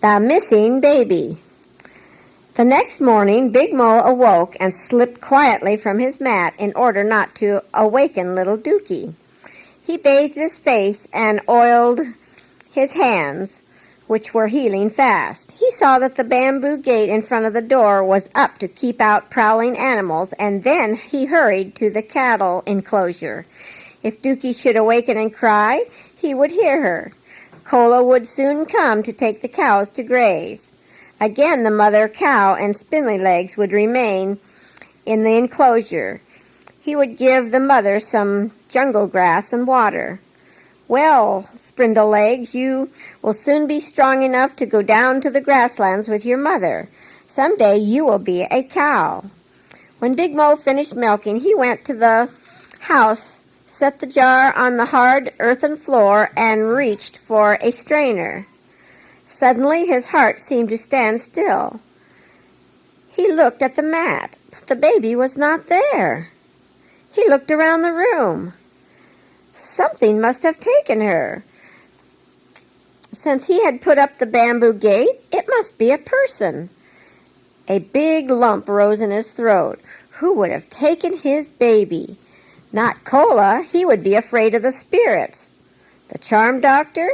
The Missing Baby. The next morning, Big Mo awoke and slipped quietly from his mat in order not to awaken little Dookie. He bathed his face and oiled his hands, which were healing fast. He saw that the bamboo gate in front of the door was up to keep out prowling animals, and then he hurried to the cattle enclosure. If Dookie should awaken and cry, he would hear her. Cola would soon come to take the cows to graze. Again, the mother cow and Spindly Legs would remain in the enclosure. He would give the mother some jungle grass and water. Well, Spindle Legs, you will soon be strong enough to go down to the grasslands with your mother. Someday you will be a cow. When Big Mo finished milking, he went to the house, set the jar on the hard earthen floor, and reached for a strainer. Suddenly his heart seemed to stand still. He looked at the mat, but the baby was not there. He looked around the room. Something must have taken her. Since he had put up the bamboo gate, it must be a person. A big lump rose in his throat. Who would have taken his baby? Not Cola. He would be afraid of the spirits. The charm doctor?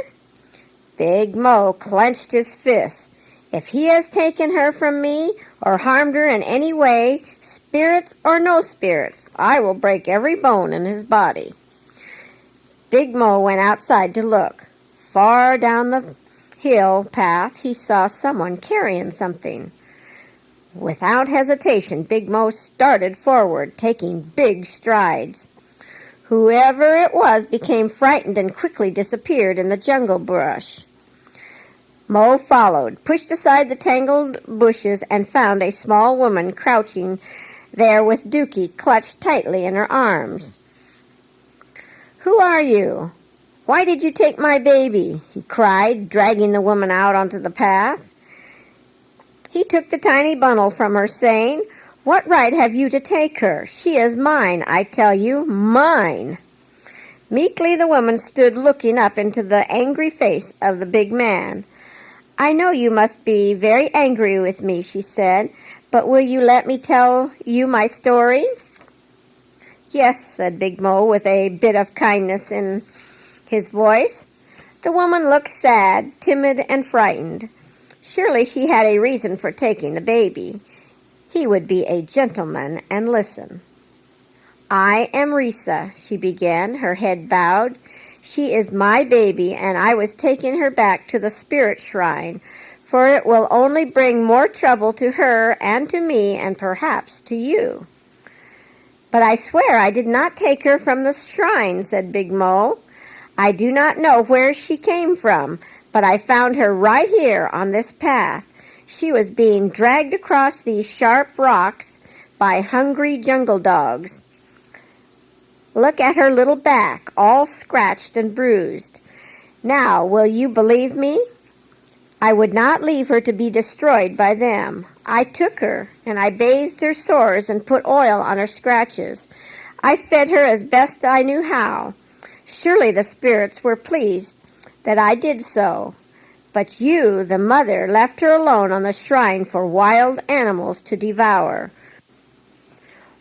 Big Mo clenched his fists. If he has taken her from me or harmed her in any way, spirits or no spirits, I will break every bone in his body. Big Mo went outside to look. Far down the hill path, he saw someone carrying something. Without hesitation, Big Mo started forward, taking big strides. Whoever it was became frightened and quickly disappeared in the jungle brush. Mo followed, pushed aside the tangled bushes, and found a small woman crouching there with Dookie clutched tightly in her arms. "Who are you? Why did you take my baby?" he cried, dragging the woman out onto the path. He took the tiny bundle from her, saying, "What right have you to take her? She is mine, I tell you, mine." Meekly the woman stood looking up into the angry face of the big man. "I know you must be very angry with me," she said, "but will you let me tell you my story?" "Yes," said Big Mo with a bit of kindness in his voice. The woman looked sad, timid, and frightened. Surely she had a reason for taking the baby. He would be a gentleman and listen. "I am Risa," she began, her head bowed. "She is my baby, and I was taking her back to the spirit shrine, for it will only bring more trouble to her and to me and perhaps to you." "But I swear I did not take her from the shrine," said Big Mo. "I do not know where she came from, but I found her right here on this path. She was being dragged across these sharp rocks by hungry jungle dogs. Look at her little back, all scratched and bruised. Now, will you believe me? I would not leave her to be destroyed by them. I took her, and I bathed her sores and put oil on her scratches. I fed her as best I knew how. Surely the spirits were pleased that I did so. But you, the mother, left her alone on the shrine for wild animals to devour.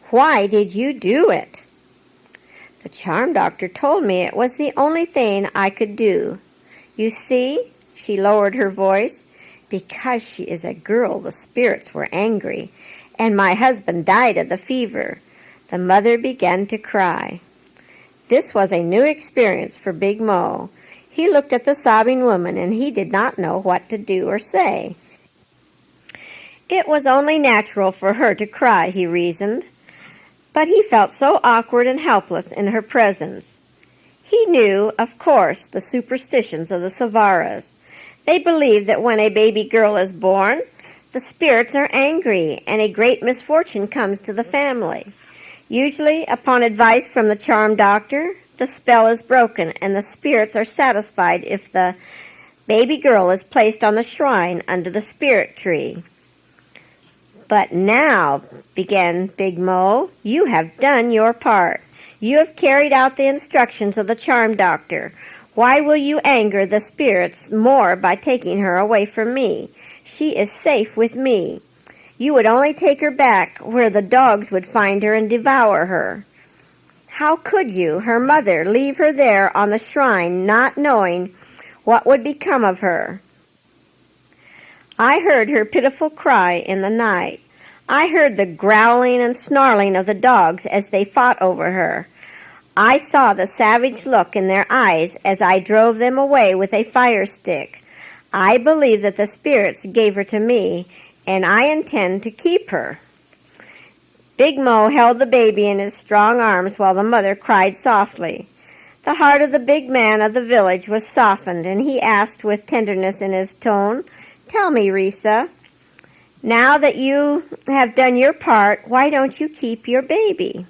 Why did you do it?" "The charm doctor told me it was the only thing I could do. You see," she lowered her voice, "because she is a girl, the spirits were angry, and my husband died of the fever." The mother began to cry. This was a new experience for Big Mo. He looked at the sobbing woman, and he did not know what to do or say. It was only natural for her to cry, he reasoned, but he felt so awkward and helpless in her presence. He knew, of course, the superstitions of the Savaras. They believe that when a baby girl is born, the spirits are angry, and a great misfortune comes to the family. Usually, upon advice from the charm doctor, the spell is broken, and the spirits are satisfied if the baby girl is placed on the shrine under the spirit tree. "But now," began Big Mo, "you have done your part. You have carried out the instructions of the charm doctor. Why will you anger the spirits more by taking her away from me? She is safe with me. You would only take her back where the dogs would find her and devour her. How could you, her mother, leave her there on the shrine, not knowing what would become of her? I heard her pitiful cry in the night. I heard the growling and snarling of the dogs as they fought over her. I saw the savage look in their eyes as I drove them away with a fire stick. I believe that the spirits gave her to me, and I intend to keep her. Big Mo held the baby in his strong arms while the mother cried softly. The heart of the big man of the village was softened, and he asked with tenderness in his tone, "Tell me, Risa, now that you have done your part, why don't you keep your baby?"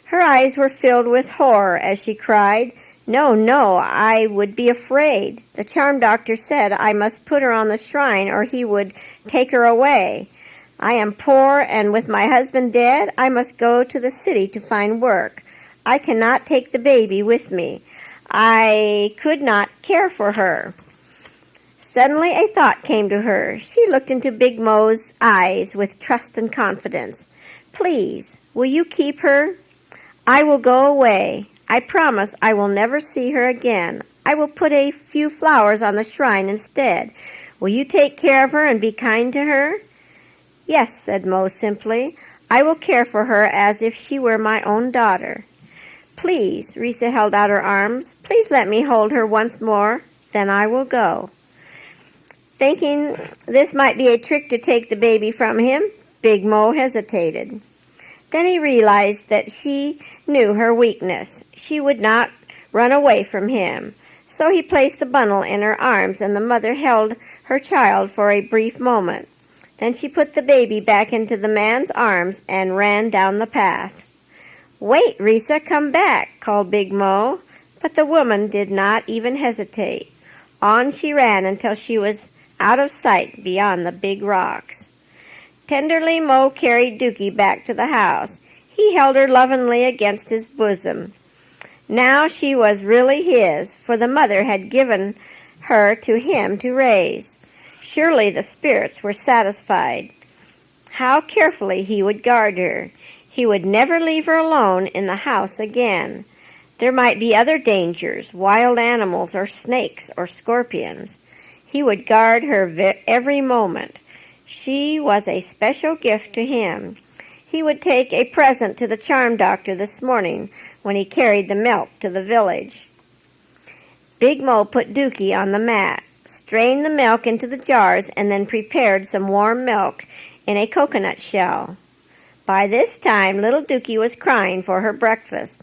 Her eyes were filled with horror as she cried, "No, no, I would be afraid. The charm doctor said I must put her on the shrine or he would take her away. I am poor, and with my husband dead, I must go to the city to find work. I cannot take the baby with me. I could not care for her." Suddenly a thought came to her. She looked into Big Mo's eyes with trust and confidence. "Please, will you keep her? I will go away. I promise I will never see her again. I will put a few flowers on the shrine instead. Will you take care of her and be kind to her?" "Yes," said Mo simply. "I will care for her as if she were my own daughter." "Please," Risa held out her arms, "please let me hold her once more, then I will go." Thinking this might be a trick to take the baby from him, Big Mo hesitated. Then he realized that she knew her weakness. She would not run away from him. So he placed the bundle in her arms, and the mother held her child for a brief moment. Then she put the baby back into the man's arms and ran down the path. "Wait, Risa, come back," called Big Mo. But the woman did not even hesitate. On she ran until she was out of sight beyond the big rocks. Tenderly Mo carried Dookie back to the house. He held her lovingly against his bosom. Now she was really his, for the mother had given her to him to raise. Surely the spirits were satisfied. How carefully he would guard her. He would never leave her alone in the house again. There might be other dangers, wild animals or snakes or scorpions. He would guard her every moment. She was a special gift to him. He would take a present to the charm doctor this morning when he carried the milk to the village. Big Mo put Dookie on the mat, strained the milk into the jars, and then prepared some warm milk in a coconut shell. By this time, little Dookie was crying for her breakfast.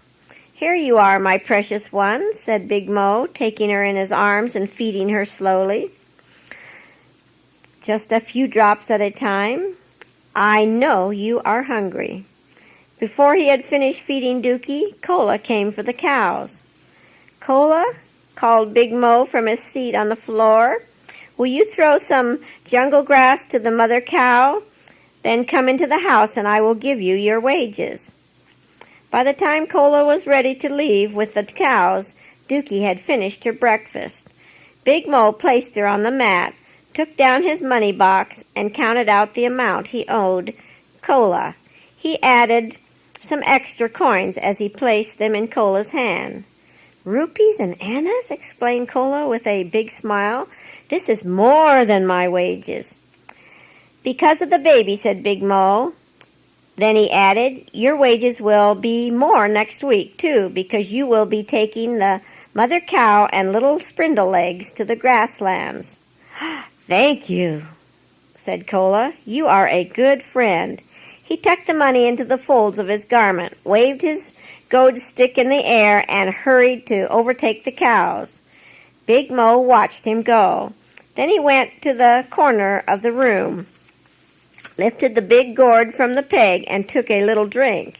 "Here you are, my precious one," said Big Mo, taking her in his arms and feeding her slowly. Just a few drops at a time. "I know you are hungry." Before he had finished feeding Dookie, Cola came for the cows. "Cola," called Big Mo from his seat on the floor, "will you throw some jungle grass to the mother cow? Then come into the house and I will give you your wages." By the time Cola was ready to leave with the cows, Dookie had finished her breakfast. Big Mo placed her on the mat, took down his money box, and counted out the amount he owed Cola. He added some extra coins as he placed them in Cola's hand. "Rupees and annas?" exclaimed Cola with a big smile. "This is more than my wages." "Because of the baby," said Big Mo. Then he added, "Your wages will be more next week, too, because you will be taking the mother cow and little spindle legs to the grasslands." "Thank you," said Cola. "You are a good friend." He tucked the money into the folds of his garment, waved his goad stick in the air, and hurried to overtake the cows. Big Mo watched him go. Then he went to the corner of the room, lifted the big gourd from the peg, and took a little drink.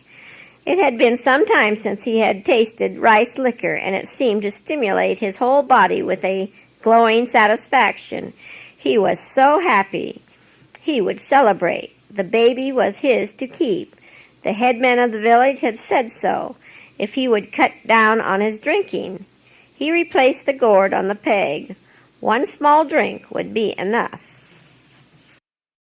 It had been some time since he had tasted rice liquor, and it seemed to stimulate his whole body with a glowing satisfaction. He was so happy. He would celebrate. The baby was his to keep. The headman of the village had said so, if he would cut down on his drinking. He replaced the gourd on the peg. One small drink would be enough.